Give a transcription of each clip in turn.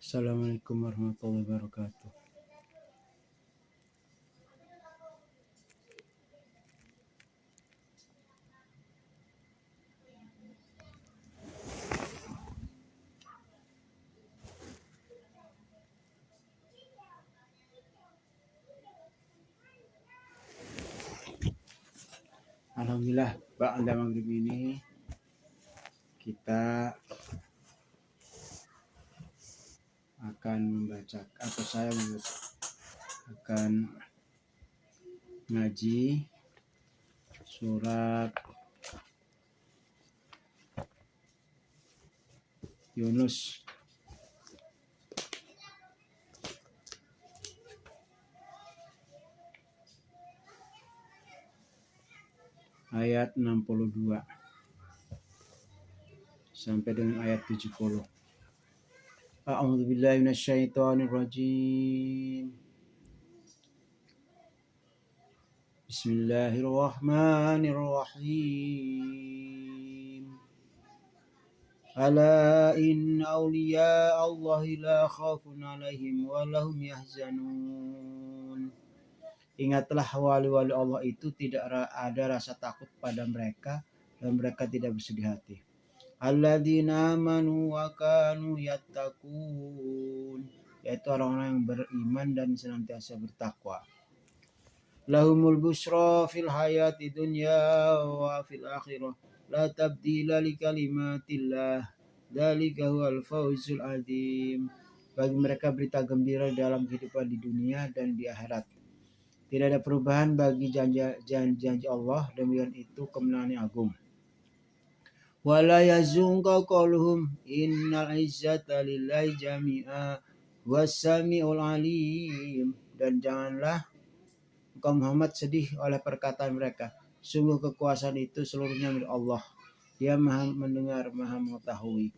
Assalamualaikum warahmatullahi wabarakatuh. Alhamdulillah, ba'da maghrib ini kita akan membaca, atau saya akan ngaji surat Yunus ayat 62 sampai dengan ayat 70. A'udzu billahi minasyaitonir rajim. Bismillahirrahmanirrahim. Ala inna awliya Allahi la khaufun alaihim wa lahum yahzanun. Ingatlah wali-wali Allah itu tidak ada rasa takut pada mereka dan mereka tidak bersedih hati. Alladzina amanu wa kanu yattaqun, yaitu orang-orang yang beriman dan senantiasa bertakwa. Lahumul busra fil hayati dunya wa fil akhirah la tabdila li kalimatillah dzalika huwal fawzul azim. Bagi mereka berita gembira dalam kehidupan di dunia dan di akhirat. Tidak ada perubahan bagi janji Allah, demikian itu kemenangan yang agung. Wala yazunka qauluhum innal izzata lillahi jami'a was-sami'ul alim. Dan janganlah engkau Muhammad sedih oleh perkataan mereka. Sungguh kekuasaan itu seluruhnya milik Allah. Dia Maha mendengar, Maha mengetahui.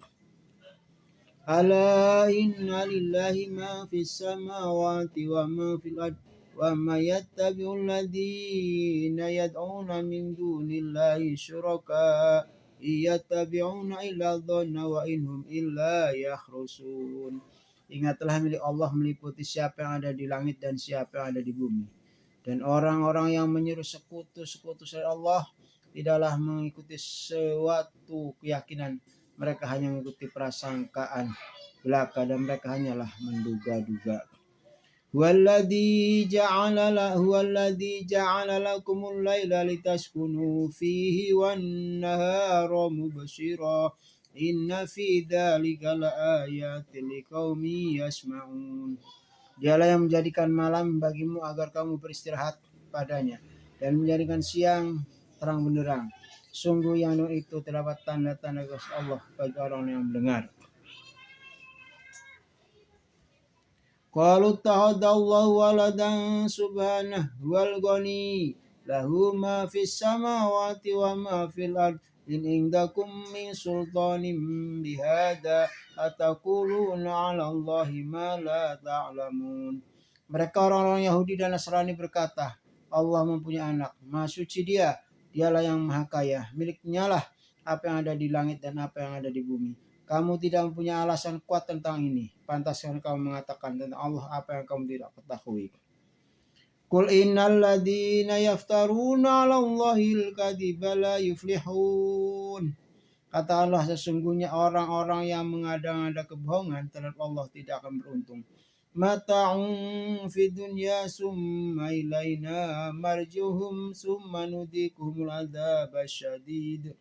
Ala inna lillahi ma fis samawati wa ma fil ard wa ma yattabi'ul ladzina yad'una min dunillahi syuraka yattabi'una illa dhanna wa inhum illa yakhrusun. Ingatlah milik Allah meliputi siapa yang ada di langit dan siapa yang ada di bumi. Dan orang-orang yang menyeru sekutu-sekutu selain Allah tidaklah mengikuti suatu keyakinan. Mereka hanya mengikuti prasangkaan belaka dan mereka hanyalah menduga-duga. Huwallazi ja'ala lakumul laila litaskunu fihi wan nahara mubshira. Inna fi dzalika laayatin liqaumin yasma'un. Dialah yang menjadikan malam bagimu agar kamu beristirahat padanya dan menjadikan siang terang benderang. Sungguh yang itu terdapat tanda-tanda kuasa Allah bagi orang yang mendengar. Qalu ta'adallahu waladan subhanahu wal ghani lahu ma fis samawati wa ma fil ard in indakum min sultanin bihada ataquluna 'ala Allahi ma la ta'lamun. Mereka orang-orang Yahudi dan Nasrani berkata, Allah mempunyai anak, Maha suci Dia, Dialah yang Maha Kaya, miliknya lah apa yang ada di langit dan apa yang ada di bumi. Kamu tidak mempunyai alasan kuat tentang ini. Pantaskah kamu mengatakan tentang Allah apa yang kamu tidak ketahui? Qul innal ladzina yaftaruna 'ala Allahil kadziba la yuflihun. Katakanlah sesungguhnya orang-orang yang mengada-ngada kebohongan terhadap Allah tidak akan beruntung. Mata'un fid dunya summa ilaina marjuhum summa nudikuhumul adzaba syadid.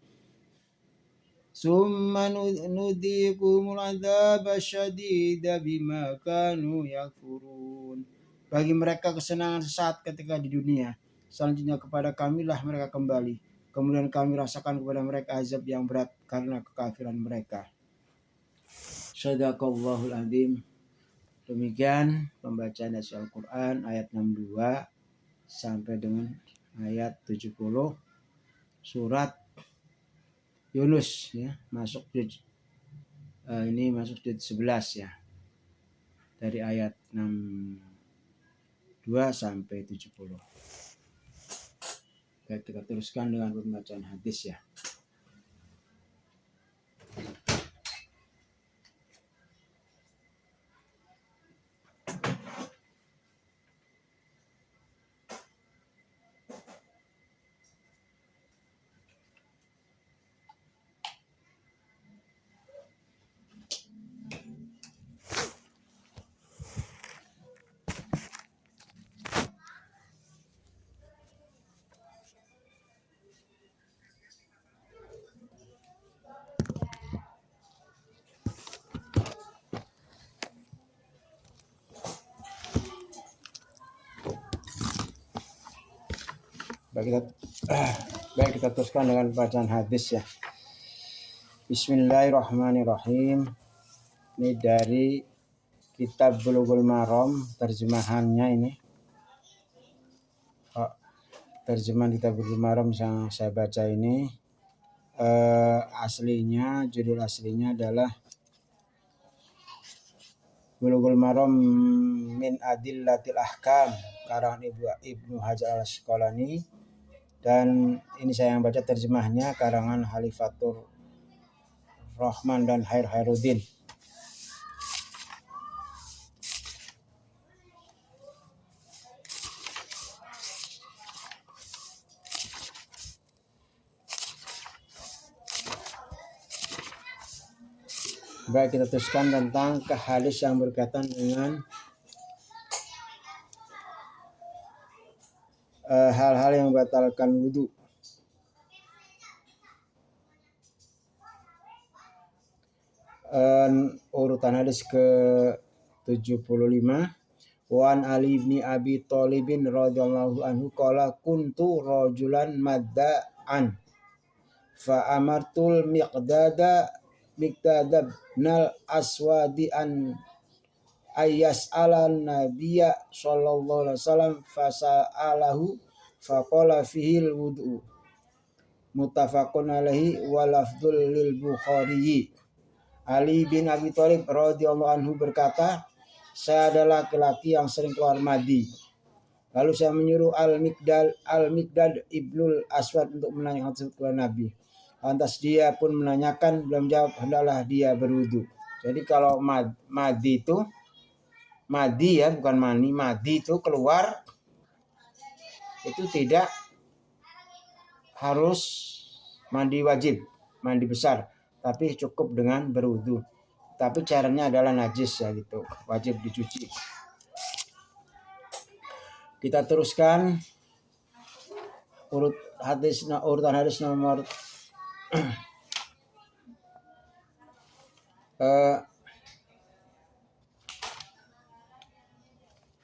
Summa nudikuhumul adzaba syadid bima kanu yakfurun. Bagi mereka kesenangan sesaat ketika di dunia. Selanjutnya kepada kamilah mereka kembali. Kemudian kami rasakan kepada mereka azab yang berat karena kekafiran mereka. Shadaqallahul adzim. Demikian pembacaan dari Al-Quran ayat 62 sampai dengan ayat 70 surat Yunus ya, masuk juz ini masuk juz 11 ya. Dari ayat 62 sampai 70. Baik, kita teruskan dengan pembacaan hadis ya. Baik, kita teruskan dengan bacaan hadis ya. Bismillahirrahmanirrahim. Ini dari kitab Bulughul Maram, terjemahannya ini. Terjemahan kitab Bulughul Maram yang saya baca ini judul aslinya adalah Bulughul Maram min Adillatil Ahkam, karangan Ibnu Hajar Al-Asqalani. Dan ini saya yang baca terjemahnya karangan Khalifatur Rahman dan Khairuddin. Baik, kita teruskan tentang hadis yang berkaitan dengan hal-hal yang membatalkan wudu. Urutan hadis ke-75. Wan Ali bin Abi Thalib radhiyallahu anhu qala kuntu rajulan madda'an fa amartul miqdada nal aswadi an ayas ala nabiyya sallallahu alaihi wasallam fasa'alahu faqala fihil wudu muttafaqun alaihi wa lafdzul lil Bukhari. Ali bin Abi Thalib radhiyallahu anhu berkata, saya adalah laki-laki yang sering keluar mandi. Lalu saya menyuruh Al-Miqdad ibnul Aswad untuk menanyakan kepada Nabi. Lantas dia pun menanyakan, belum jawab, hendaklah dia berwudu. Jadi kalau madi itu, madi ya, bukan mani, madi itu keluar, itu tidak harus mandi wajib, mandi besar, tapi cukup dengan berwudu. Tapi caranya adalah najis ya gitu, wajib dicuci. Kita teruskan urutan hadis nomor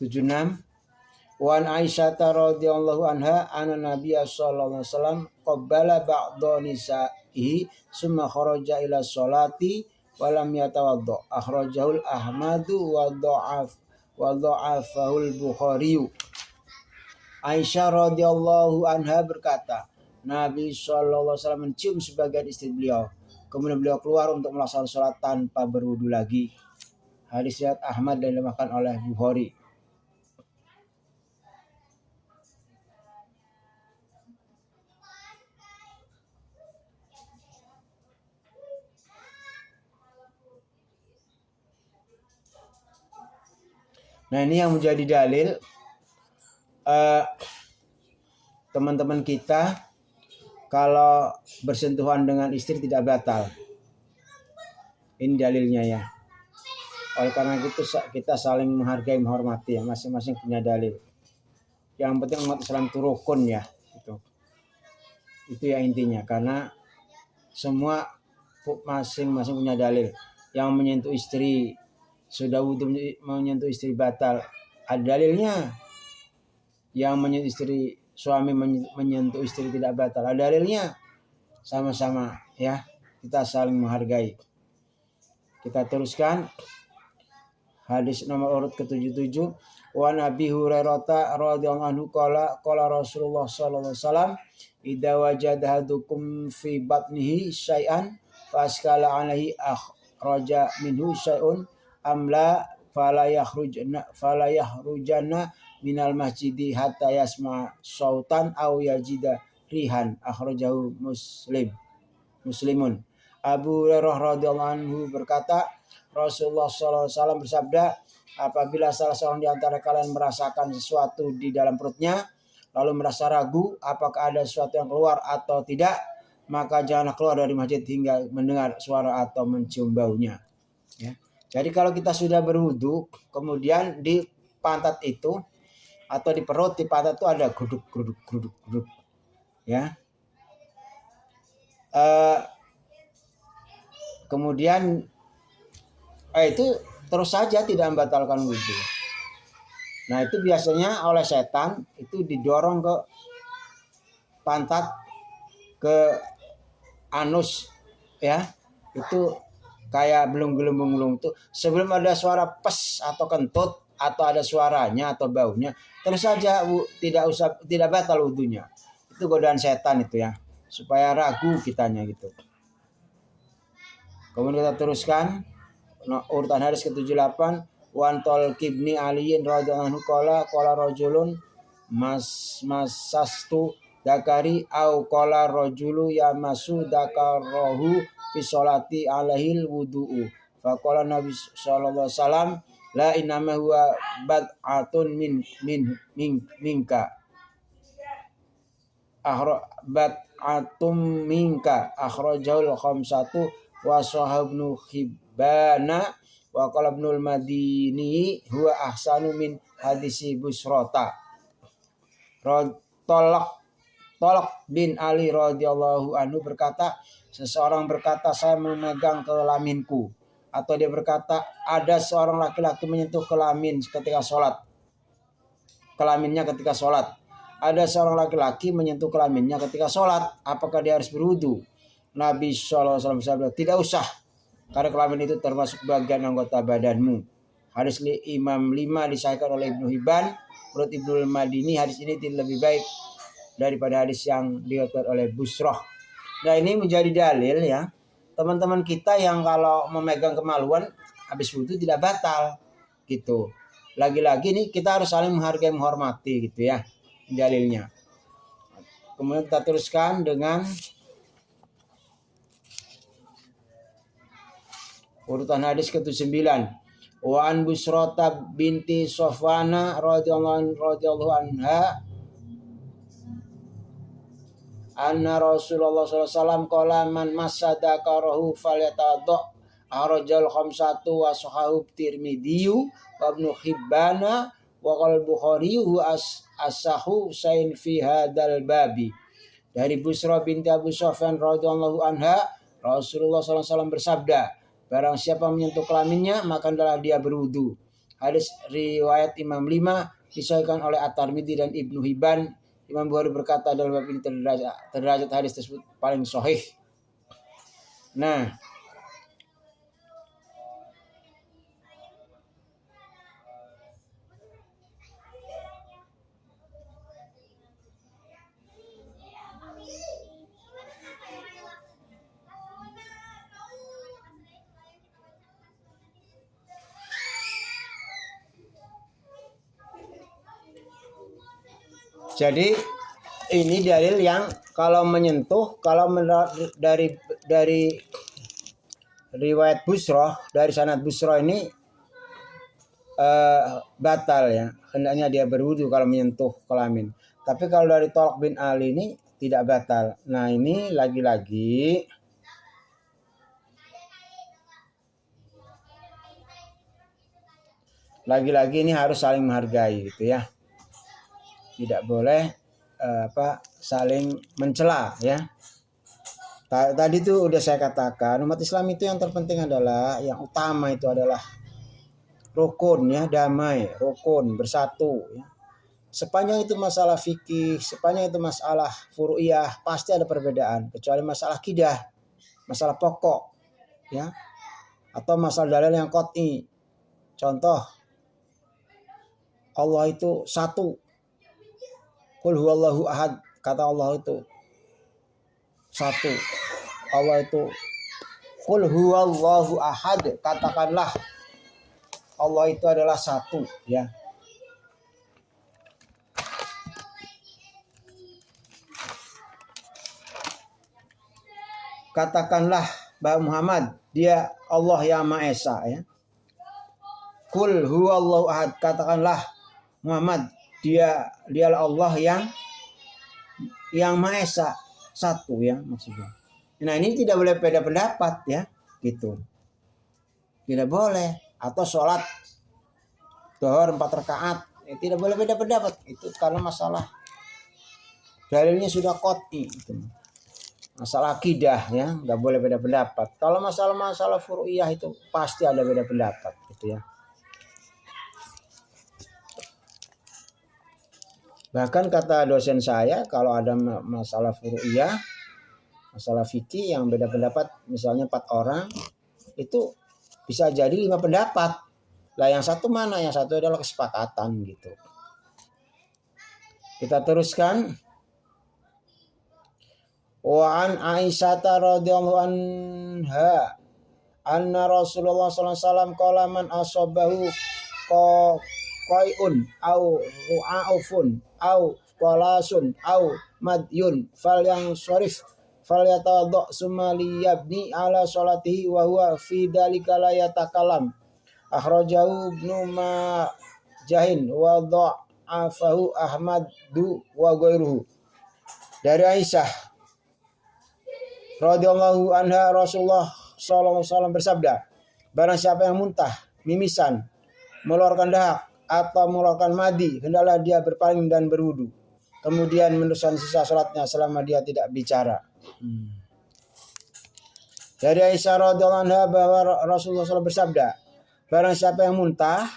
76. Wan Aisyah radhiyallahu anha anna Nabiy sallallahu alaihi wasallam qabbala ba'dha nisa'ihi summa kharaja ila sholati wa lam yatawadda. Akhrajahul Ahmadu wa dha'afahul Bukhari. Aisyah radhiyallahu anha berkata, Nabi sallallahu alaihi wasallam mencium sebagian istri beliau. Kemudian beliau keluar untuk melaksanakan sholat tanpa berwudu lagi. Hadis riwayat Ahmad dan dimakan oleh Bukhari. Nah, ini yang menjadi dalil teman-teman kita kalau bersentuhan dengan istri tidak batal. Ini dalilnya ya. Oleh karena itu kita saling menghargai, menghormati ya, masing-masing punya dalil. Yang penting umat Islam itu rukun ya, gitu. Itu ya intinya, karena semua masing-masing punya dalil. Yang menyentuh istri sudah wudu, menyentuh istri batal, ada dalilnya. Yang menyentuh istri, suami menyentuh istri tidak batal, ada dalilnya. Sama-sama ya, kita saling menghargai. Kita teruskan hadis nomor urut ke-77. Wa Nabi Hurairah radhiyallahu anhu qala Rasulullah sallallahu alaihi wasallam idza wajada hadukum fi batnihi syai'an faskala alaihi akhraja minhu syai'un amla fala yakhrujanna minal masjidi hatta yasma sautan aw yajida rihan akhrajahu Muslimun. Abu Hurairah radhiyallahu anhu berkata, Rasulullah SAW bersabda, apabila salah seorang di antara kalian merasakan sesuatu di dalam perutnya, lalu merasa ragu apakah ada sesuatu yang keluar atau tidak, maka janganlah keluar dari masjid hingga mendengar suara atau mencium baunya. Ya. Jadi kalau kita sudah berwudu, kemudian di pantat itu atau di perut, di pantat itu ada geruduk. Ya. Kemudian itu terus saja tidak membatalkan wudu. Nah itu biasanya oleh setan itu didorong ke pantat, ke anus, ya itu kayak belum tuh sebelum ada suara pes atau kentut atau ada suaranya atau baunya terus saja tidak batal wudunya. Itu godaan setan itu ya, supaya ragu kitanya gitu. Kemudian kita teruskan urutan hadis ke-78. Wan Talqib bin Ali radhiyallahu anhu qala rajulun masastu dakari au qala rajulu yamasu dakarahu fi sholati alaihil wudu'u. Faqala Nabi sallallahu alaihi wasallam la innama huwa bad'atun minka bad'atum minka akhrajul khamsatu wa sahabnu Hibbana wa qala Ibnul Madini huwa ahsanu min hadisi Busrota. Tolak bin Ali radhiyallahu anhu berkata, seseorang berkata saya memegang kelaminku, atau dia berkata ada seorang laki-laki menyentuh kelamin ketika sholat. Kelaminnya ketika sholat. Ada seorang laki-laki menyentuh kelaminnya ketika sholat. Apakah dia harus berwudu? Nabi SAW bersabda, tidak usah, karena kelamin itu termasuk bagian anggota badanmu. Hadis Imam 5 disahihkan oleh Ibnu Hibban. Menurut Ibnul Madini hadis ini lebih baik daripada hadis yang diriwayatkan oleh Busroh. Nah ini menjadi dalil ya, teman-teman kita yang kalau memegang kemaluan habis wudu tidak batal gitu. Lagi-lagi nih kita harus saling menghargai, menghormati gitu ya dalilnya. Kemudian kita teruskan dengan urutan hadis ke-9. Wa an Busrota binti Sofwana radhiyallahu anha anna Rasulullah SAW qala man masada karahu falyatadha arjal khamsatu wa sahahu Tirmidzi wa Ibnu Hibbana wa qal Bukhari as-sahu sain fi hadzal babi. Dari Busra binti Abu Sofyan radhiyallahu anha, Rasulullah SAW bersabda, barang siapa menyentuh kelaminnya maka adalah dia berwudu. Hadis riwayat Imam 5 disahihkan oleh At-Tirmidzi dan Ibnu Hibban. Imam Bukhari berkata dalam bab ini derajat hadis tersebut paling sahih. Nah, jadi ini dalil yang kalau menyentuh, kalau dari riwayat Busroh, dari sanad Busroh ini batal ya. Hendaknya dia berwudu kalau menyentuh kelamin. Tapi kalau dari Tolak bin Ali ini tidak batal. Nah ini lagi-lagi ini harus saling menghargai gitu ya. Tidak boleh saling mencela ya. Tadi itu udah saya katakan, umat Islam itu yang terpenting adalah, yang utama itu adalah rukun ya, damai, rukun, bersatu ya. Sepanjang itu masalah fikih, sepanjang itu masalah furu'iyah, pasti ada perbedaan, kecuali masalah akidah, masalah pokok ya, atau masalah dalil yang qat'i. Contoh, Allah itu satu. Qul huwallahu ahad, kata Allah itu satu. Allah itu qul huwallahu ahad, katakanlah Allah itu adalah satu ya. katakanlah bahwa Muhammad dia Allah yang Maha Esa ya. Qul huwallahu ahad, katakanlah Muhammad dialah Allah yang Maha Esa, satu ya maksudnya. Nah, ini tidak boleh beda pendapat ya, gitu. Tidak boleh. Atau sholat zuhur 4 rakaat, tidak boleh beda pendapat. Itu karena masalah dalilnya sudah qat'i itu. Masalah akidah ya, nggak boleh beda pendapat. Kalau masalah furu'iyah itu pasti ada beda pendapat gitu ya. Bahkan kata dosen saya, kalau ada masalah furu'iyah, masalah fikih yang beda pendapat, misalnya 4 orang, itu bisa jadi 5 pendapat. Lah yang satu mana? Yang satu adalah kesepakatan gitu. Kita teruskan. Wa an Aisyah radhiyallahu anha anna Rasulullah sallallahu alaihi wasallam qala man asabahu qai'un au ru'aufun au qalasun au madyun falyatawadda summa liyabni ala salatihi wa huwa fi dzalika la yatakalam. Akhrajahu Ibnu Majahin wa dha'afahu Ahmadu wa ghairuhu. Dari Aisyah radhiyallahu anha, Rasulullah sallallahu alaihi wasallam bersabda, barang siapa yang muntah, mimisan, mengeluarkan dahak atau mengeluarkan madi, hendaklah dia berpaling dan berwudu. Kemudian meneruskan sisa salatnya selama dia tidak bicara. Dari Aisyah radhiyallahu anha bahwa Rasulullah SAW bersabda, barang siapa yang muntah,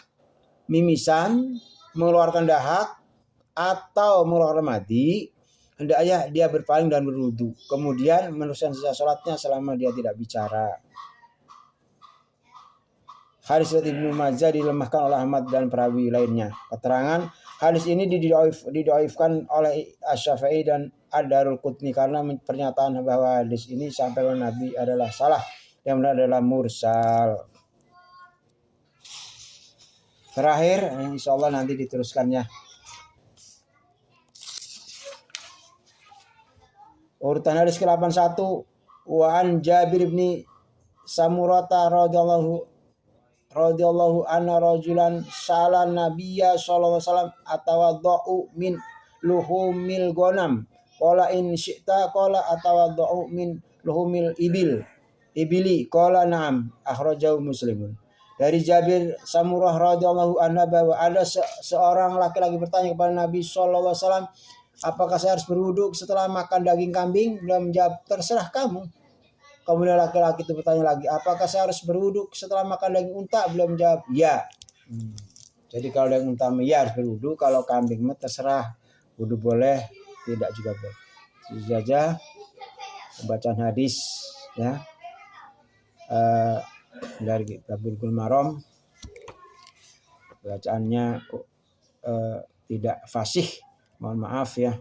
mimisan, mengeluarkan dahak atau mengeluarkan madi, hendaknya dia berpaling dan berwudu. Kemudian meneruskan sisa salatnya selama dia tidak bicara. Hadis Ibnu Majah dilemahkan oleh Ahmad dan perawi lainnya. Keterangan hadis ini didoifkan oleh Asy-Syafi'i dan Ad-Darqutni karena pernyataan bahwa hadis ini sampai oleh Nabi adalah salah, yang benar adalah mursal. Terakhir, insyaallah nanti diteruskannya. Urutan hadis ke-81, wa an Jabir bin Samurata radhiyallahu anna rajulan salan nabiyya sallallahu alaihi wasallam atawaddau min luhumil ghanam qala in syi'ta qala atawaddau min luhumil ibili qala na'am, akhrajahu Muslimun. Dari Jabir Samurah radhiyallahu anha bahwa ada seorang laki-laki bertanya kepada Nabi sallallahu alaihi wasallam, apakah saya harus berwudu setelah makan daging kambing? Beliau menjawab, terserah kamu. Kemudian laki-laki itu bertanya lagi, apakah saya harus berwudu setelah makan daging unta? Beliau menjawab, ya. Jadi kalau daging unta ya harus berwudu, kalau kambing terserah, wudu boleh, tidak juga boleh. Itu saja pembacaan hadis ya. Dari Bulughul Maram. Bacaannya tidak fasih. Mohon maaf ya.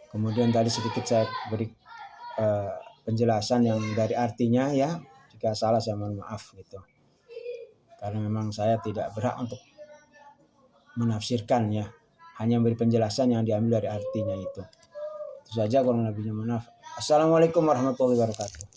Kemudian tadi sedikit saya beri penjelasan yang dari artinya ya. Jika salah saya mohon maaf gitu. Karena memang saya tidak berhak untuk menafsirkan ya. Hanya beri penjelasan yang diambil dari artinya itu. Itu saja, kurang lebihnya mohon maaf. Assalamualaikum warahmatullahi wabarakatuh.